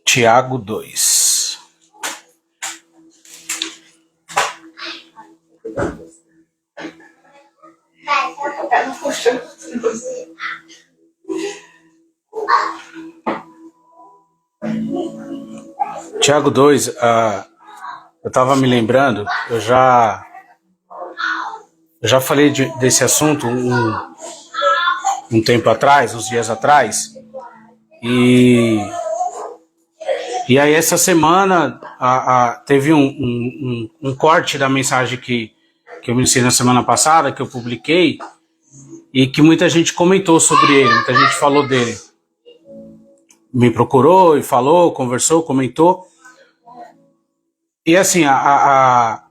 Tiago 2. Tiago 2, eu estava me lembrando, eu já falei desse assunto um tempo atrás, uns dias atrás, e aí essa semana teve um corte da mensagem que eu ministrei na semana passada, que eu publiquei, e que muita gente comentou sobre ele, muita gente falou dele. Me procurou e falou, conversou, comentou. E assim, a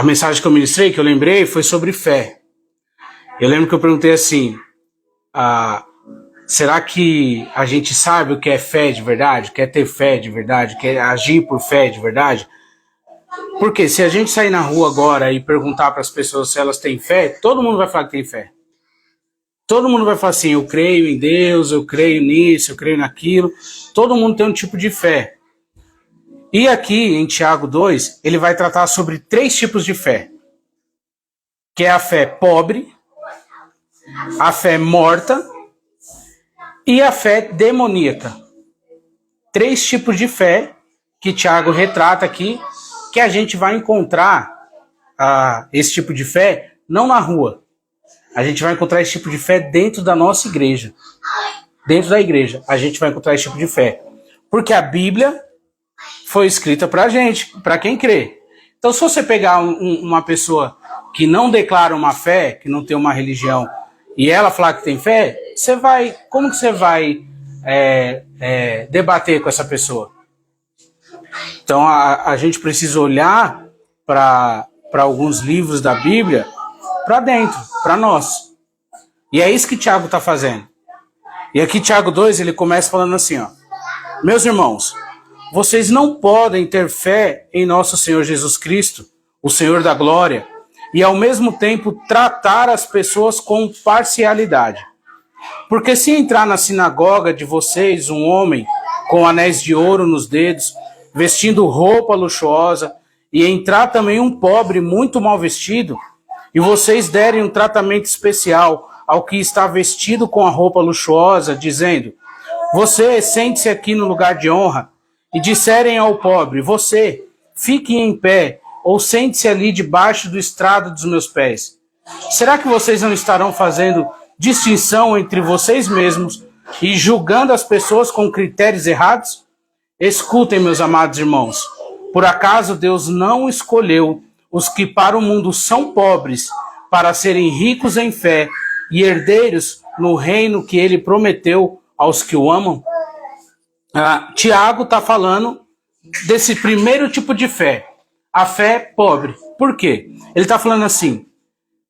mensagem que eu ministrei, que eu lembrei, foi sobre fé. Eu lembro que eu perguntei assim, será que a gente sabe o que é fé de verdade? Quer ter fé de verdade? Quer agir por fé de verdade? Porque se a gente sair na rua agora e perguntar para as pessoas se elas têm fé, todo mundo vai falar que tem fé. Todo mundo vai falar assim, eu creio em Deus, eu creio nisso, eu creio naquilo. Todo mundo tem um tipo de fé. E aqui, em Tiago 2, ele vai tratar sobre 3 tipos de fé. Que é a fé pobre, a fé morta e a fé demoníaca. 3 tipos de fé que Tiago retrata aqui, que a gente vai encontrar esse tipo de fé não na rua. A gente vai encontrar esse tipo de fé dentro da nossa igreja. Dentro da igreja, a gente vai encontrar esse tipo de fé. Porque a Bíblia foi escrita pra gente, pra quem crê. Então, se você pegar uma pessoa que não declara uma fé, que não tem uma religião, e ela falar que tem fé, como que você vai debater com essa pessoa? Então, a gente precisa olhar para alguns livros da Bíblia para dentro, para nós. E é isso que Tiago está fazendo. E aqui Tiago 2, ele começa falando assim, ó. Meus irmãos, vocês não podem ter fé em nosso Senhor Jesus Cristo, o Senhor da glória, e ao mesmo tempo tratar as pessoas com parcialidade. Porque se entrar na sinagoga de vocês um homem com anéis de ouro nos dedos, vestindo roupa luxuosa, e entrar também um pobre muito mal vestido, e vocês derem um tratamento especial ao que está vestido com a roupa luxuosa, dizendo, você sente-se aqui no lugar de honra, e disserem ao pobre, você, fique em pé, ou sente-se ali debaixo do estrado dos meus pés. Será que vocês não estarão fazendo distinção entre vocês mesmos e julgando as pessoas com critérios errados? Escutem, meus amados irmãos, por acaso Deus não escolheu os que para o mundo são pobres, para serem ricos em fé e herdeiros no reino que ele prometeu aos que o amam? Tiago está falando desse primeiro tipo de fé, a fé pobre. Por quê? Ele está falando assim,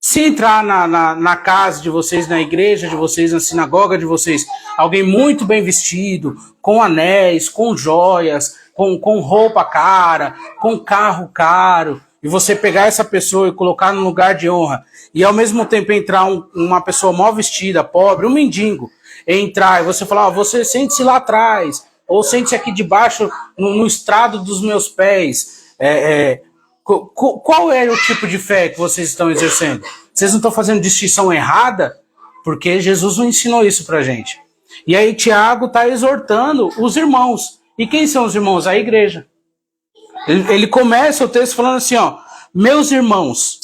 se entrar na casa de vocês, na igreja de vocês, na sinagoga de vocês, alguém muito bem vestido, com anéis, com joias, com roupa cara, com carro caro, e você pegar essa pessoa e colocar no lugar de honra, e ao mesmo tempo entrar uma pessoa mal vestida, pobre, um mendigo, entrar e você falar, você sente-se lá atrás, ou sente-se aqui debaixo, no estrado dos meus pés. Qual é o tipo de fé que vocês estão exercendo? Vocês não estão fazendo distinção errada? Porque Jesus não ensinou isso pra gente. E aí Tiago está exortando os irmãos. E quem são os irmãos? A igreja. Ele começa o texto falando assim, ó, meus irmãos,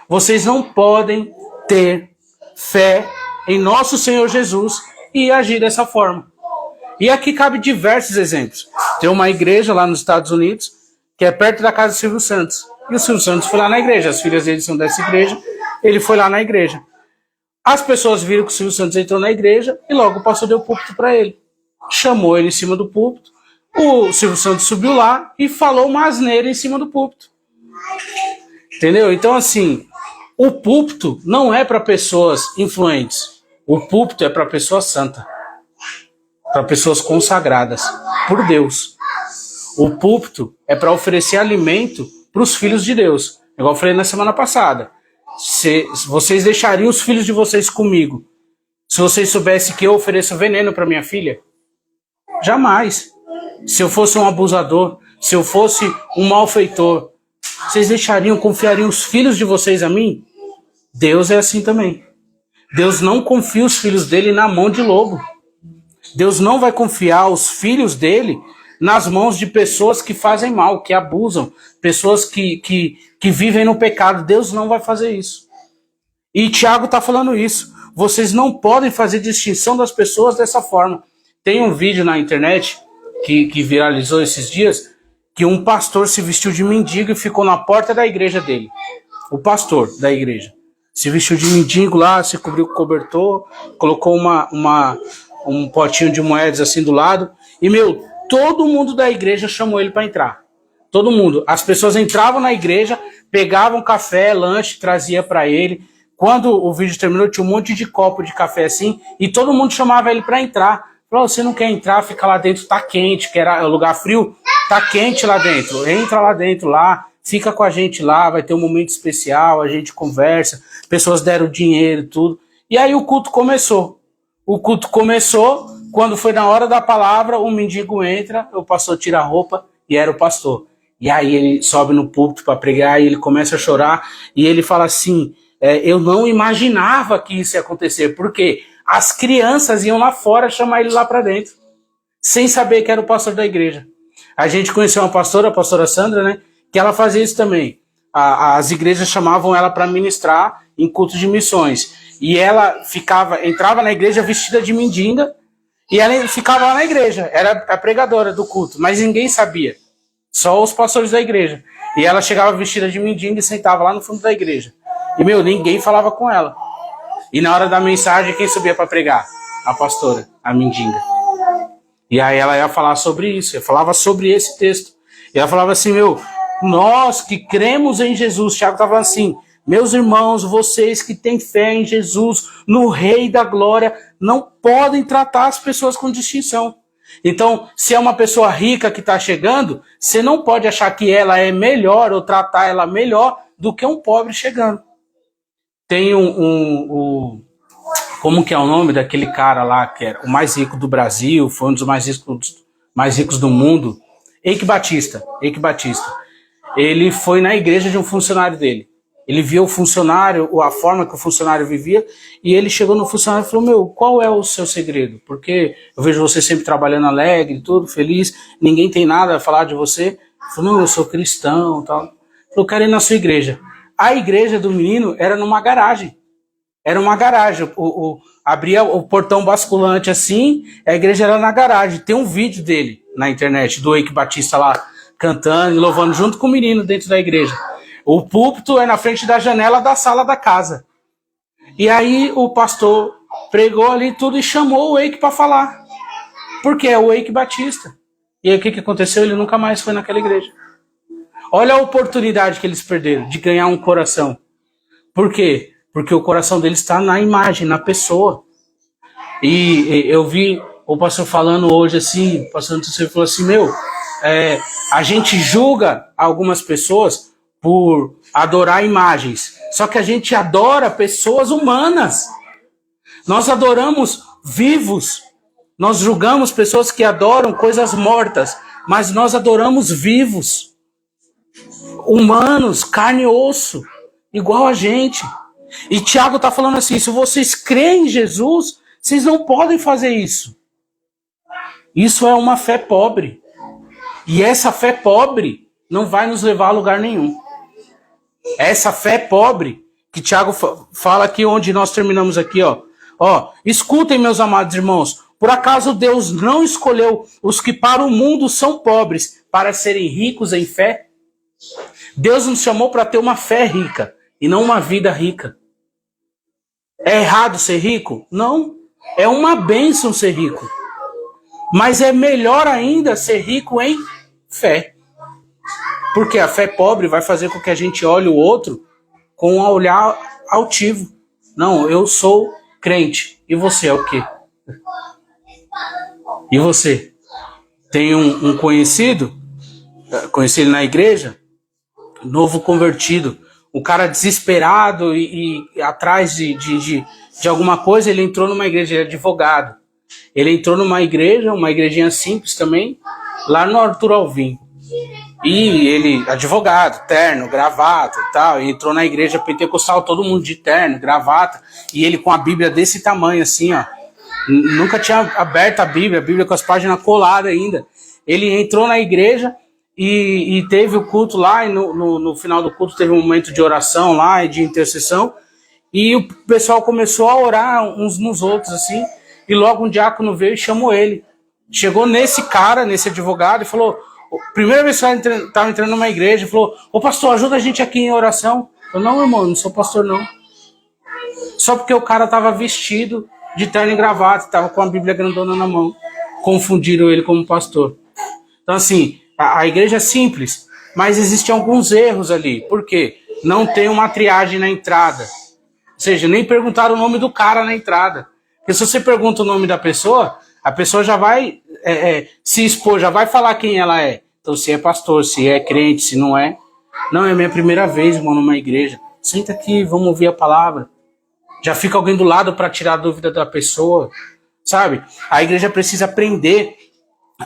vocês não podem ter fé em nosso Senhor Jesus e agir dessa forma. E aqui cabe diversos exemplos. Tem uma igreja lá nos Estados Unidos, que é perto da casa do Silvio Santos. E o Silvio Santos foi lá na igreja, as filhas dele são dessa igreja, ele foi lá na igreja. As pessoas viram que o Silvio Santos entrou na igreja e logo o pastor deu púlpito para ele. Chamou ele em cima do púlpito, o Silvio Santos subiu lá e falou uma asneira em cima do púlpito. Entendeu? Então assim, O púlpito não é para pessoas influentes. O púlpito é para pessoas santas, para pessoas consagradas por Deus. O púlpito é para oferecer alimento para os filhos de Deus. Igual eu falei na semana passada. Se vocês deixariam os filhos de vocês comigo, se vocês soubessem que eu ofereço veneno para minha filha? Jamais. Se eu fosse um abusador, se eu fosse um malfeitor, vocês deixariam, confiariam os filhos de vocês a mim? Deus é assim também. Deus não confia os filhos dele na mão de lobo. Deus não vai confiar os filhos dele nas mãos de pessoas que fazem mal, que abusam, pessoas que vivem no pecado. Deus não vai fazer isso. E Tiago está falando isso. Vocês não podem fazer distinção das pessoas dessa forma. Tem um vídeo na internet que viralizou esses dias, que um pastor se vestiu de mendigo e ficou na porta da igreja dele. O pastor da igreja. Se vestiu de mendigo lá, se cobriu com cobertor, colocou um potinho de moedas assim do lado. E, todo mundo da igreja chamou ele para entrar. Todo mundo. As pessoas entravam na igreja, pegavam café, lanche, trazia para ele. Quando o vídeo terminou, tinha um monte de copo de café assim, e todo mundo chamava ele para entrar. Falou, você não quer entrar, fica lá dentro, tá quente, que era lugar frio, tá quente lá dentro. Entra lá dentro, lá, fica com a gente lá, vai ter um momento especial, a gente conversa, pessoas deram dinheiro, tudo. E aí o culto começou. O culto começou, quando foi na hora da palavra, o mendigo entra, o pastor tira a roupa e era o pastor. E aí ele sobe no púlpito para pregar e ele começa a chorar e ele fala assim, eu não imaginava que isso ia acontecer, porque as crianças iam lá fora chamar ele lá para dentro, sem saber que era o pastor da igreja. A gente conheceu uma pastora, a pastora Sandra, né, que ela fazia isso também. As igrejas chamavam ela para ministrar em cultos de missões. E ela entrava na igreja vestida de mendiga, e ela ficava lá na igreja, era a pregadora do culto, mas ninguém sabia, só os pastores da igreja. E ela chegava vestida de mendiga e sentava lá no fundo da igreja. E, ninguém falava com ela. E na hora da mensagem, quem subia para pregar? A pastora, a mendiga. E aí ela ia falar sobre isso, ela falava sobre esse texto. E ela falava assim, nós que cremos em Jesus, Tiago estava assim, meus irmãos, vocês que têm fé em Jesus, no Rei da Glória, não podem tratar as pessoas com distinção. Então, se é uma pessoa rica que está chegando, você não pode achar que ela é melhor ou tratar ela melhor do que um pobre chegando. Tem como que é o nome daquele cara lá, que era o mais rico do Brasil, foi um dos mais ricos do mundo, Eike Batista. Ele foi na igreja de um funcionário dele. Ele viu o funcionário, a forma que o funcionário vivia, e ele chegou no funcionário e falou, qual é o seu segredo? Porque eu vejo você sempre trabalhando alegre, tudo, feliz, ninguém tem nada a falar de você. Ele falou, eu sou cristão e tal. Ele falou, eu quero ir na sua igreja. A igreja do menino era numa garagem. Abria o portão basculante assim, a igreja era na garagem. Tem um vídeo dele na internet, do Eike Batista lá, cantando e louvando junto com o menino dentro da igreja. O púlpito é na frente da janela da sala da casa. E aí o pastor pregou ali tudo e chamou o Eike para falar. Porque é o Eike Batista. E aí o que aconteceu? Ele nunca mais foi naquela igreja. Olha a oportunidade que eles perderam de ganhar um coração. Por quê? Porque o coração deles está na imagem, na pessoa. E eu vi o pastor falando hoje assim, o pastor Antônio falou assim, a gente julga algumas pessoas por adorar imagens. Só que a gente adora pessoas humanas. Nós adoramos vivos. Nós julgamos pessoas que adoram coisas mortas. Mas nós adoramos vivos. Humanos, carne e osso. Igual a gente. E Tiago está falando assim, se vocês creem em Jesus, vocês não podem fazer isso. Isso é uma fé pobre. E essa fé pobre não vai nos levar a lugar nenhum. Essa fé pobre, que Tiago fala aqui onde nós terminamos aqui, escutem, meus amados irmãos, por acaso Deus não escolheu os que para o mundo são pobres para serem ricos em fé? Deus nos chamou para ter uma fé rica e não uma vida rica. É errado ser rico? Não. É uma bênção ser rico. Mas é melhor ainda ser rico em fé. Porque a fé pobre vai fazer com que a gente olhe o outro com um olhar altivo. Não, eu sou crente. E você é o quê? E você? Tem um conhecido na igreja, novo convertido, um cara desesperado e atrás de alguma coisa, ele entrou numa igreja, ele é advogado. Ele entrou numa igreja, uma igrejinha simples também, lá no Arthur Alvim. E ele, advogado, terno, gravata e tal, e entrou na igreja pentecostal, todo mundo de terno, gravata, e ele com a Bíblia desse tamanho, assim, ó. Nunca tinha aberto a Bíblia com as páginas coladas ainda. Ele entrou na igreja e teve o culto lá, e no final do culto teve um momento de oração lá e de intercessão, e o pessoal começou a orar uns nos outros, assim, e logo um diácono veio e chamou ele. Chegou nesse cara, nesse advogado, e falou... Primeira vez que eu estava entrando numa igreja, falou: ô pastor, ajuda a gente aqui em oração. Eu, não, irmão, não sou pastor, não. Só porque o cara estava vestido de terno e gravata, estava com a Bíblia grandona na mão. Confundiram ele como pastor. Então, assim, a igreja é simples, mas existem alguns erros ali. Por quê? Não tem uma triagem na entrada. Ou seja, nem perguntaram o nome do cara na entrada. Porque se você pergunta o nome da pessoa, a pessoa já vai se expor, já vai falar quem ela é. Então, se é pastor, se é crente, se não é. Não, é minha primeira vez, irmão, numa igreja. Senta aqui, vamos ouvir a palavra. Já fica alguém do lado para tirar a dúvida da pessoa, sabe? A igreja precisa aprender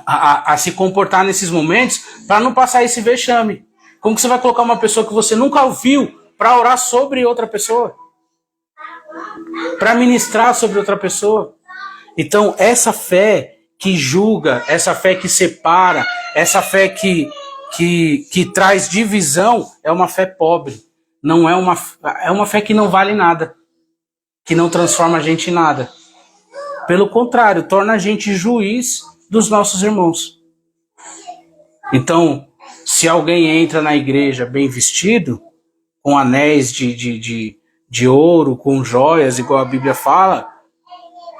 a se comportar nesses momentos para não passar esse vexame. Como que você vai colocar uma pessoa que você nunca ouviu para orar sobre outra pessoa? Para ministrar sobre outra pessoa? Então, essa fé que julga, essa fé que separa, essa fé que traz divisão, é uma fé pobre. Não é uma fé que não vale nada, que não transforma a gente em nada. Pelo contrário, torna a gente juiz dos nossos irmãos. Então, se alguém entra na igreja bem vestido, com anéis de ouro, com joias, igual a Bíblia fala,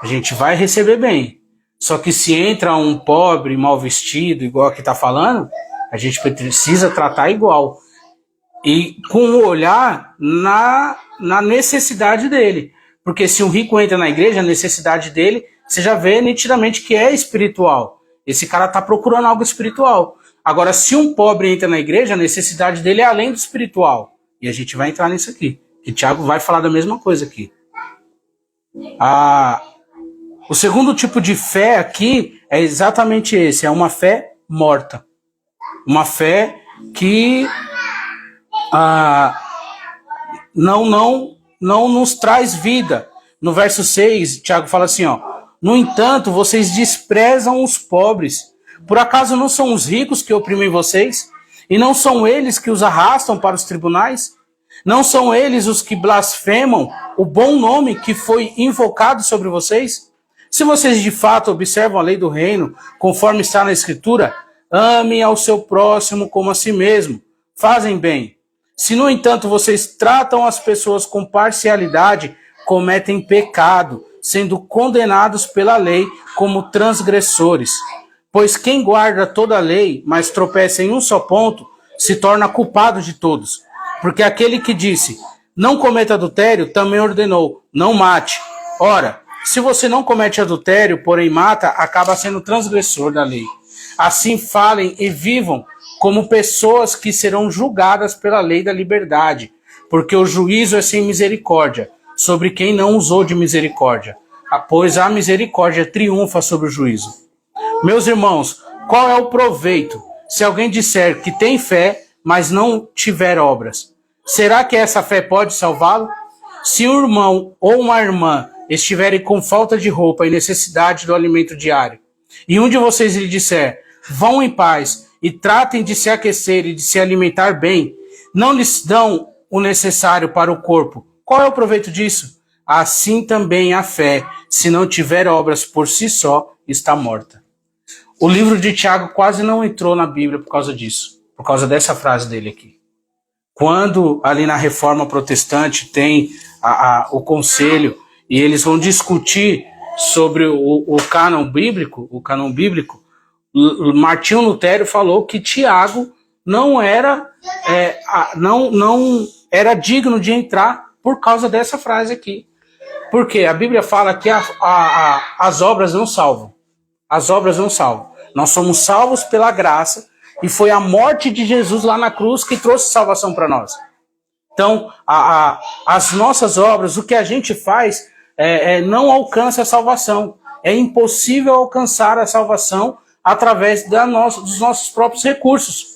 a gente vai receber bem. Só que se entra um pobre, mal vestido, igual aqui está falando, a gente precisa tratar igual. E com o olhar na necessidade dele. Porque se um rico entra na igreja, a necessidade dele, você já vê nitidamente que é espiritual. Esse cara está procurando algo espiritual. Agora, se um pobre entra na igreja, a necessidade dele é além do espiritual. E a gente vai entrar nisso aqui. E Tiago vai falar da mesma coisa aqui. O segundo tipo de fé aqui é exatamente esse. É uma fé morta. Uma fé que não nos traz vida. No verso 6, Tiago fala assim, ó: no entanto, vocês desprezam os pobres. Por acaso não são os ricos que oprimem vocês? E não são eles que os arrastam para os tribunais? Não são eles os que blasfemam o bom nome que foi invocado sobre vocês? Se vocês de fato observam a lei do reino, conforme está na Escritura, amem ao seu próximo como a si mesmo. Fazem bem. Se, no entanto, vocês tratam as pessoas com parcialidade, cometem pecado, sendo condenados pela lei como transgressores. Pois quem guarda toda a lei, mas tropeça em um só ponto, se torna culpado de todos. Porque aquele que disse, não cometa adultério, também ordenou, não mate. Ora, se você não comete adultério, porém mata, acaba sendo transgressor da lei. Assim falem e vivam como pessoas que serão julgadas pela lei da liberdade, porque o juízo é sem misericórdia, sobre quem não usou de misericórdia, pois a misericórdia triunfa sobre o juízo. Meus irmãos, qual é o proveito se alguém disser que tem fé, mas não tiver obras? Será que essa fé pode salvá-lo? Se um irmão ou uma irmã estiverem com falta de roupa e necessidade do alimento diário, e um de vocês lhe disser, vão em paz e tratem de se aquecer e de se alimentar bem, não lhes dão o necessário para o corpo, qual é o proveito disso? Assim também a fé, se não tiver obras por si só, está morta. O livro de Tiago quase não entrou na Bíblia por causa disso, por causa dessa frase dele aqui. Quando ali na Reforma Protestante tem o conselho e eles vão discutir sobre o cânon bíblico, Martinho Lutero falou que Tiago não era, era digno de entrar por causa dessa frase aqui. Porque a Bíblia fala que as obras não salvam. As obras não salvam. Nós somos salvos pela graça e foi a morte de Jesus lá na cruz que trouxe salvação para nós. Então, as nossas obras, o que a gente faz, não alcança a salvação. É impossível alcançar a salvação através dos nossos próprios recursos.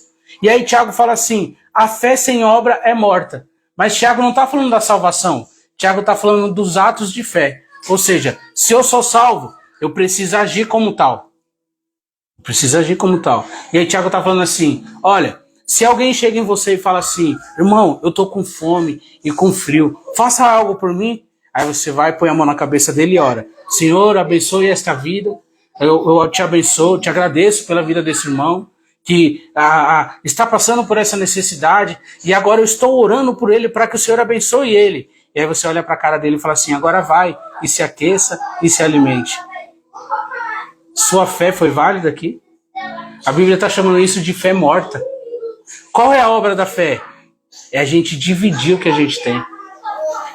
E aí Tiago fala assim, a fé sem obra é morta. Mas Tiago não está falando da salvação. Tiago está falando dos atos de fé. Ou seja, se eu sou salvo, eu preciso agir como tal. Precisa agir como tal. E aí Tiago está falando assim, olha, se alguém chega em você e fala assim, irmão, eu tô com fome e com frio, faça algo por mim. Aí você vai, põe a mão na cabeça dele e ora, Senhor, abençoe esta vida, eu te abençoo, te agradeço pela vida desse irmão, que está passando por essa necessidade, e agora eu estou orando por ele para que o Senhor abençoe ele. E aí você olha para a cara dele e fala assim, agora vai, e se aqueça e se alimente. Sua fé foi válida aqui? A Bíblia está chamando isso de fé morta. Qual é a obra da fé? É a gente dividir o que a gente tem.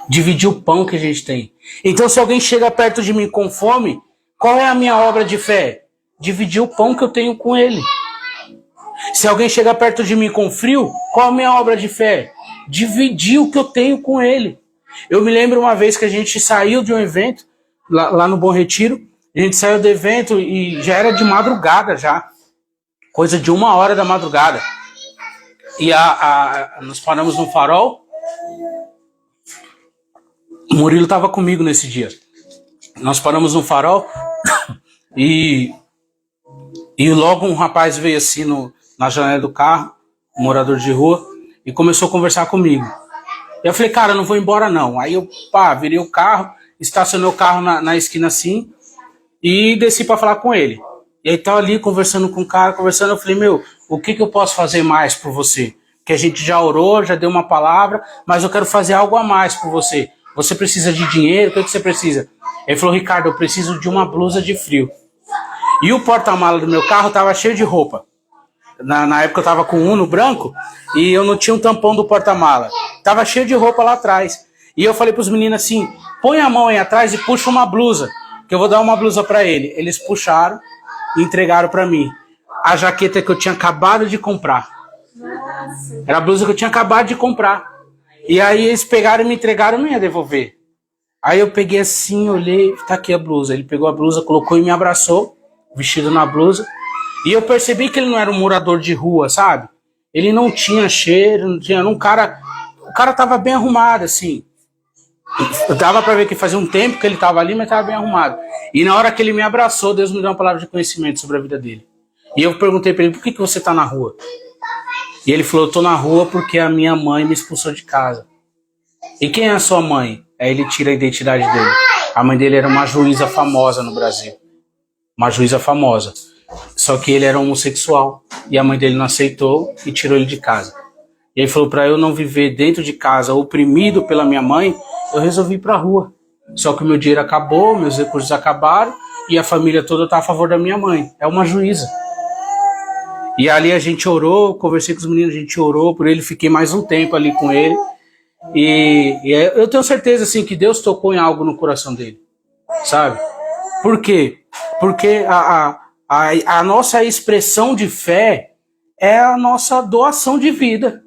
Dividir o pão que a gente tem. Então, se alguém chega perto de mim com fome, qual é a minha obra de fé? Dividir o pão que eu tenho com ele. Se alguém chega perto de mim com frio, qual é a minha obra de fé? Dividir o que eu tenho com ele. Eu me lembro uma vez que a gente saiu de um evento, lá no Bom Retiro, a gente saiu do evento e já era de madrugada já. Coisa de 1h da madrugada. E nós paramos no farol. O Murilo estava comigo nesse dia. Nós paramos no farol e logo um rapaz veio assim na janela do carro, um morador de rua, e começou a conversar comigo. E eu falei, cara, eu não vou embora não. Aí eu virei o carro, estacionei o carro na esquina assim e desci para falar com ele. E aí tava ali conversando com o cara, eu falei, meu, o que eu posso fazer mais por você? Que a gente já orou, já deu uma palavra, mas eu quero fazer algo a mais por você. Você precisa de dinheiro? O que você precisa? Ele falou, Ricardo, eu preciso de uma blusa de frio. E o porta-mala do meu carro estava cheio de roupa. Na época eu estava com um Uno branco e eu não tinha um tampão do porta-mala. Tava cheio de roupa lá atrás. E eu falei para os meninos assim, põe a mão aí atrás e puxa uma blusa, que eu vou dar uma blusa para ele. Eles puxaram e entregaram para mim a jaqueta que eu tinha acabado de comprar. Era a blusa que eu tinha acabado de comprar. E aí eles pegaram e me entregaram, eu não ia devolver. Aí eu peguei assim, olhei, tá aqui a blusa. Ele pegou a blusa, colocou e me abraçou, vestido na blusa. E eu percebi que ele não era um morador de rua, sabe? Ele não tinha cheiro, não tinha... O cara tava bem arrumado, assim. Dava pra ver que fazia um tempo que ele tava ali, mas tava bem arrumado. E na hora que ele me abraçou, Deus me deu uma palavra de conhecimento sobre a vida dele. E eu perguntei pra ele, por que você tá na rua? E ele falou, eu tô na rua porque a minha mãe me expulsou de casa. E quem é a sua mãe? Aí ele tira a identidade dele. A mãe dele era uma juíza famosa no Brasil. Uma juíza famosa. Só que ele era homossexual. E a mãe dele não aceitou e tirou ele de casa. E ele falou, para eu não viver dentro de casa oprimido pela minha mãe, eu resolvi ir pra rua. Só que o meu dinheiro acabou, meus recursos acabaram e a família toda tá a favor da minha mãe. É uma juíza. E ali a gente orou, conversei com os meninos, a gente orou por ele, fiquei mais um tempo ali com ele. E eu tenho certeza assim, que Deus tocou em algo no coração dele, sabe? Por quê? Porque a nossa expressão de fé é a nossa doação de vida.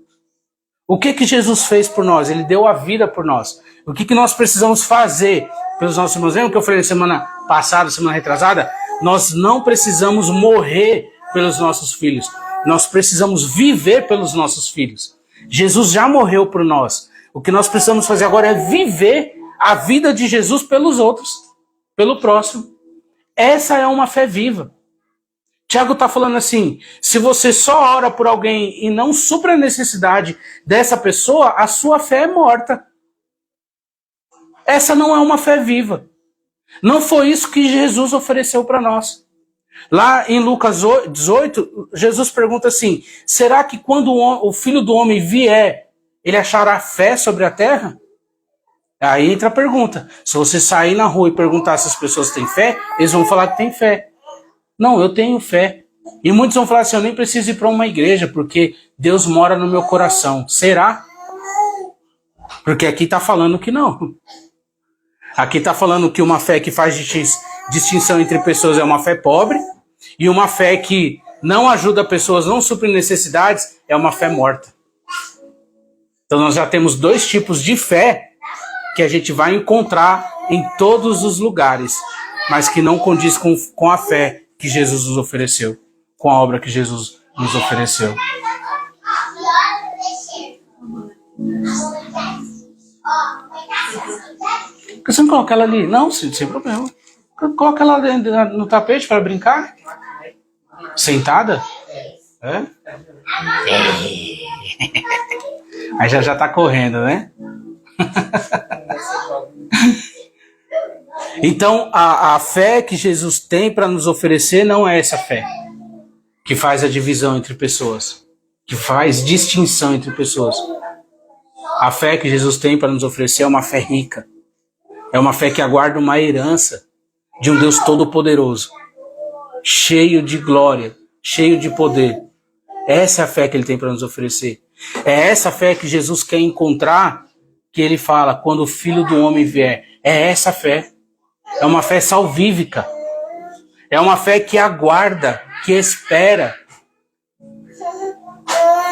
O que Jesus fez por nós? Ele deu a vida por nós. O que nós precisamos fazer pelos nossos irmãos? Lembra que eu falei semana passada, semana retrasada? Nós não precisamos morrer pelos nossos filhos. Nós precisamos viver pelos nossos filhos. Jesus já morreu por nós. O que nós precisamos fazer agora é viver a vida de Jesus pelos outros, pelo próximo. Essa é uma fé viva. Tiago está falando assim, se você só ora por alguém e não supra a necessidade dessa pessoa, a sua fé é morta. Essa não é uma fé viva. Não foi isso que Jesus ofereceu para nós. Lá em Lucas 18, Jesus pergunta assim, será que quando o Filho do Homem vier, ele achará fé sobre a terra? Aí entra a pergunta. Se você sair na rua e perguntar se as pessoas têm fé, eles vão falar que têm fé. Não, eu tenho fé. E muitos vão falar assim, eu nem preciso ir para uma igreja, porque Deus mora no meu coração. Será? Porque aqui está falando que não. Aqui está falando que uma fé que faz distinção entre pessoas é uma fé pobre, e uma fé que não ajuda pessoas, não supre necessidades, é uma fé morta. Então nós já temos dois tipos de fé que a gente vai encontrar em todos os lugares, mas que não condiz com a fé que Jesus nos ofereceu, com a obra que Jesus nos ofereceu. Por que você não coloca ela ali? Não, sem problema. Coloca ela no tapete para brincar. Sentada? É? Aí já tá correndo, né? Então, a fé que Jesus tem para nos oferecer não é essa fé que faz a divisão entre pessoas, que faz distinção entre pessoas. A fé que Jesus tem para nos oferecer é uma fé rica. É uma fé que aguarda uma herança de um Deus todo-poderoso, cheio de glória, cheio de poder. Essa é a fé que ele tem para nos oferecer. É essa fé que Jesus quer encontrar, que ele fala, quando o Filho do Homem vier. É essa fé. É uma fé salvífica. É uma fé que aguarda, que espera.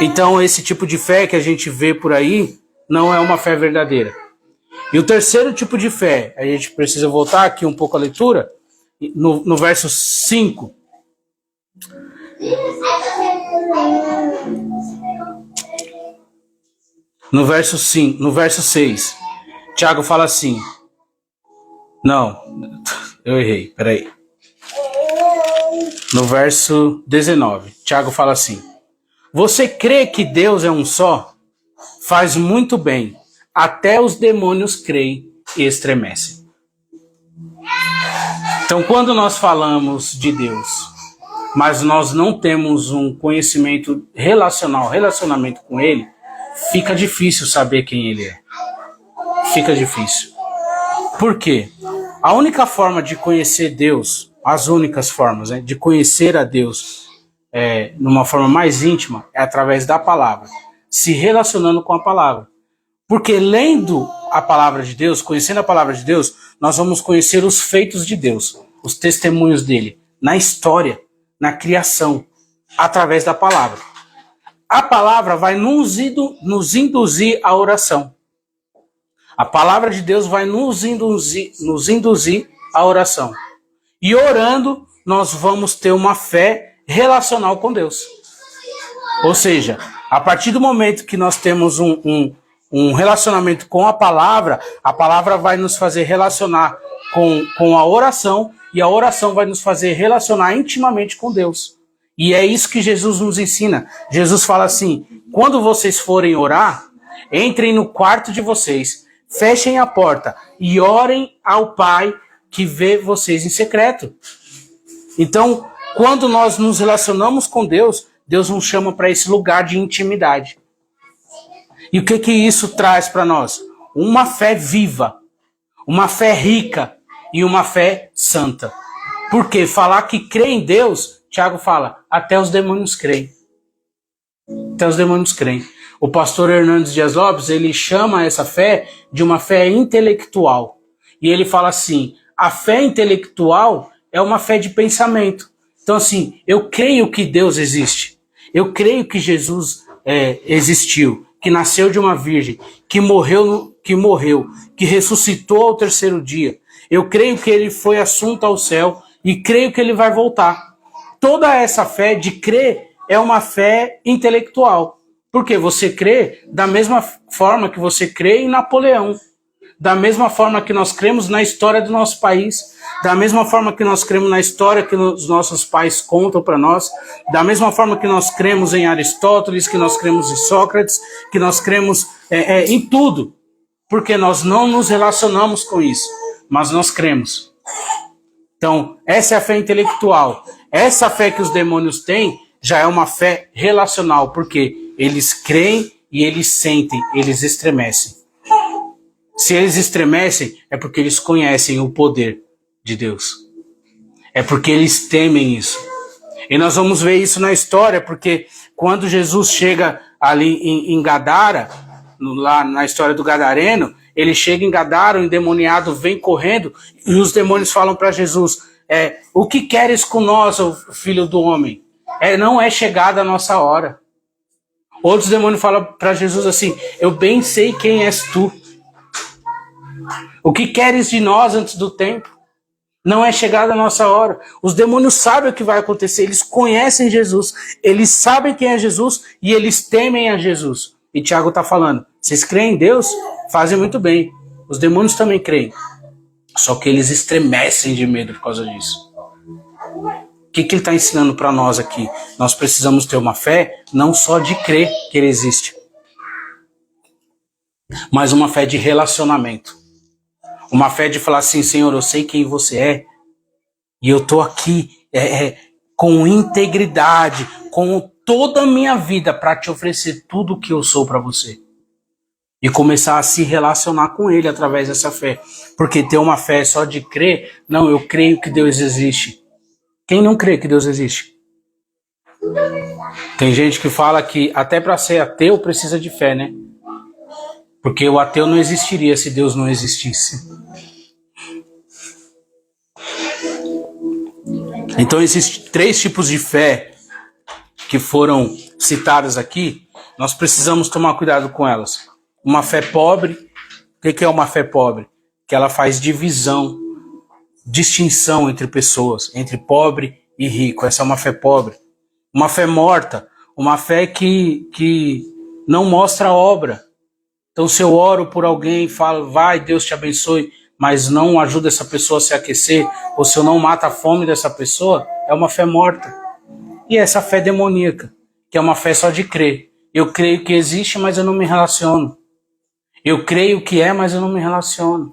Então, esse tipo de fé que a gente vê por aí não é uma fé verdadeira. E o terceiro tipo de fé, a gente precisa voltar aqui um pouco à leitura, no verso 5. No verso 6, Tiago fala assim. Não, eu errei, peraí. No verso 19, Tiago fala assim: você crê que Deus é um só? Faz muito bem. Até os demônios creem e estremecem. Então, quando nós falamos de Deus, mas nós não temos um conhecimento relacionamento com Ele, fica difícil saber quem Ele é. Fica difícil. Por quê? A única forma de conhecer Deus, as únicas formas, né, de conhecer a Deus numa forma mais íntima, é através da palavra, se relacionando com a palavra. Porque lendo a palavra de Deus, conhecendo a palavra de Deus, nós vamos conhecer os feitos de Deus, os testemunhos dele, na história, na criação, através da palavra. A palavra vai nos induzir à oração. A palavra de Deus vai nos induzir à oração. E orando, nós vamos ter uma fé relacional com Deus. Ou seja, a partir do momento que nós temos um relacionamento com a palavra vai nos fazer relacionar com a oração, e a oração vai nos fazer relacionar intimamente com Deus. E é isso que Jesus nos ensina. Jesus fala assim: quando vocês forem orar, entrem no quarto de vocês, fechem a porta e orem ao Pai que vê vocês em secreto. Então, quando nós nos relacionamos com Deus, Deus nos chama para esse lugar de intimidade. E o que isso traz para nós? Uma fé viva, uma fé rica e uma fé santa. Porque falar que crê em Deus, Tiago fala, até os demônios creem. Até os demônios creem. O pastor Hernandes Dias Lopes, ele chama essa fé de uma fé intelectual. E ele fala assim, a fé intelectual é uma fé de pensamento. Então assim, eu creio que Deus existe. Eu creio que Jesus existiu, que nasceu de uma virgem, que morreu, que ressuscitou ao terceiro dia. Eu creio que ele foi assunto ao céu e creio que ele vai voltar. Toda essa fé de crer é uma fé intelectual. Porque você crê da mesma forma que você crê em Napoleão, da mesma forma que nós cremos na história do nosso país, da mesma forma que nós cremos na história que os nossos pais contam para nós, da mesma forma que nós cremos em Aristóteles, que nós cremos em Sócrates, que nós cremos em tudo, porque nós não nos relacionamos com isso, mas nós cremos. Então, essa é a fé intelectual. Essa fé que os demônios têm já é uma fé relacional, porque eles creem e eles sentem, eles estremecem. Se eles estremecem, é porque eles conhecem o poder de Deus. É porque eles temem isso. E nós vamos ver isso na história, porque quando Jesus chega ali em Gadara, lá na história do Gadareno, ele chega em Gadara, o endemoniado vem correndo e os demônios falam para Jesus, o que queres com nós, ô filho do homem? Não é chegada a nossa hora. Outros demônios falam para Jesus assim, eu bem sei quem és tu. O que queres de nós antes do tempo? Não é chegada a nossa hora. Os demônios sabem o que vai acontecer, eles conhecem Jesus, eles sabem quem é Jesus e eles temem a Jesus. E Tiago está falando, vocês creem em Deus? Fazem muito bem. Os demônios também creem. Só que eles estremecem de medo por causa disso. O que ele está ensinando para nós aqui? Nós precisamos ter uma fé não só de crer que ele existe, mas uma fé de relacionamento. Uma fé de falar assim, Senhor, eu sei quem você é e eu estou aqui com integridade, com toda a minha vida para te oferecer tudo o que eu sou para você. E começar a se relacionar com ele através dessa fé. Porque ter uma fé só de crer, não, eu creio que Deus existe. Quem não crê que Deus existe? Tem gente que fala que até para ser ateu precisa de fé, né? Porque o ateu não existiria se Deus não existisse. Então existem 3 tipos de fé que foram citadas aqui. Nós precisamos tomar cuidado com elas. Uma fé pobre. O que é uma fé pobre? Que ela faz distinção entre pessoas, entre pobre e rico. Essa é uma fé pobre. Uma fé morta, uma fé que não mostra obra. Então se eu oro por alguém e falo, vai, Deus te abençoe, mas não ajuda essa pessoa a se aquecer, ou se eu não mato a fome dessa pessoa, é uma fé morta. E essa fé demoníaca, que é uma fé só de crer. Eu creio que existe, mas eu não me relaciono. Eu creio que mas eu não me relaciono.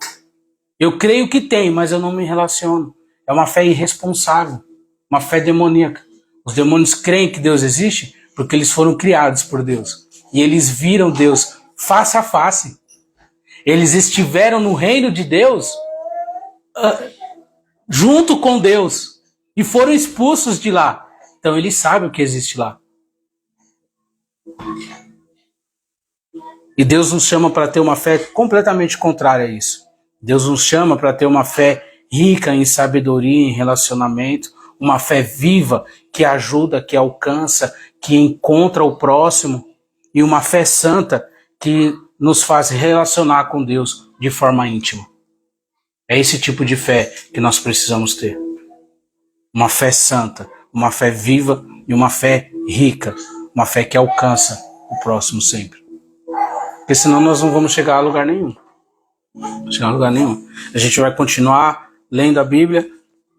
Eu creio que tem, mas eu não me relaciono. É uma fé irresponsável, uma fé demoníaca. Os demônios creem que Deus existe porque eles foram criados por Deus. E eles viram Deus face a face. Eles estiveram no reino de Deus junto com Deus e foram expulsos de lá. Então eles sabem o que existe lá. E Deus nos chama para ter uma fé completamente contrária a isso. Deus nos chama para ter uma fé rica em sabedoria, em relacionamento, uma fé viva que ajuda, que alcança, que encontra o próximo, e uma fé santa que nos faz relacionar com Deus de forma íntima. É esse tipo de fé que nós precisamos ter. Uma fé santa, uma fé viva e uma fé rica, uma fé que alcança o próximo sempre. Porque senão nós não vamos chegar a lugar nenhum. A gente vai continuar lendo a Bíblia,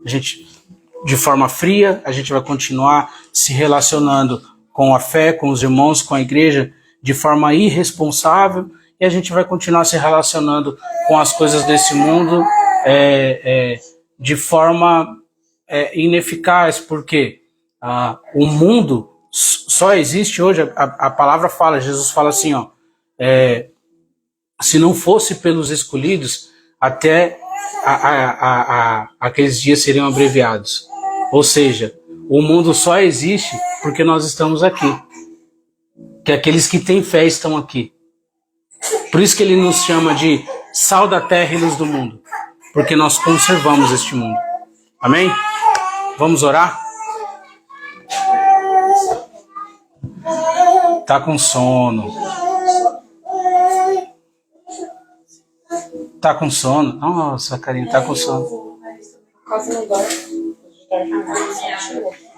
de forma fria, a gente vai continuar se relacionando com a fé, com os irmãos, com a igreja, de forma irresponsável, e a gente vai continuar se relacionando com as coisas desse mundo de forma ineficaz, porque o mundo só existe hoje, a palavra fala, Jesus fala assim, se não fosse pelos escolhidos, até aqueles dias seriam abreviados. Ou seja, o mundo só existe porque nós estamos aqui. Que aqueles que têm fé estão aqui. Por isso que ele nos chama de sal da terra e luz do mundo. Porque nós conservamos este mundo. Amém? Vamos orar? Tá com sono. Tá com sono? Nossa, carinha, tá com sono.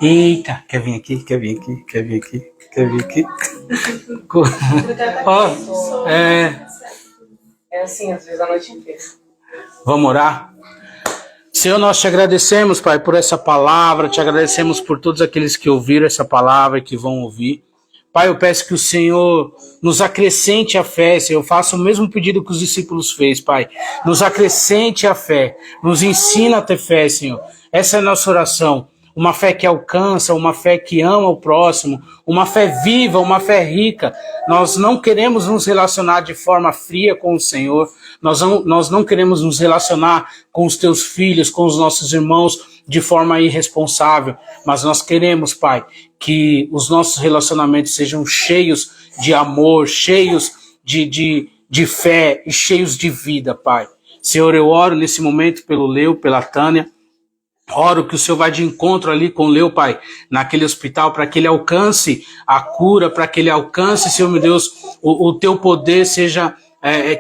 Eita, quer vir aqui? É assim, às vezes, a noite inteira. Vamos orar? Senhor, nós te agradecemos, Pai, por essa palavra, te agradecemos por todos aqueles que ouviram essa palavra e que vão ouvir. Pai, eu peço que o Senhor nos acrescente a fé, Senhor. Eu faço o mesmo pedido que os discípulos fez, Pai. Nos acrescente a fé, nos ensina a ter fé, Senhor. Essa é a nossa oração. Uma fé que alcança, uma fé que ama o próximo, uma fé viva, uma fé rica. Nós não queremos nos relacionar de forma fria com o Senhor. Nós não queremos nos relacionar com os teus filhos, com os nossos irmãos de forma irresponsável. Mas nós queremos, Pai, que os nossos relacionamentos sejam cheios de amor, cheios de fé e cheios de vida, Pai. Senhor, eu oro nesse momento pelo Leo, pela Tânia. Oro que o Senhor vai de encontro ali com o Leo, Pai, naquele hospital, para que ele alcance a cura, para que ele alcance, Senhor meu Deus, o teu poder seja,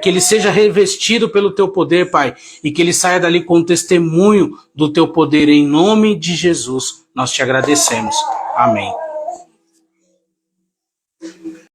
que ele seja revestido pelo teu poder, Pai, e que ele saia dali com testemunho do teu poder, em nome de Jesus. Nós te agradecemos. Amém.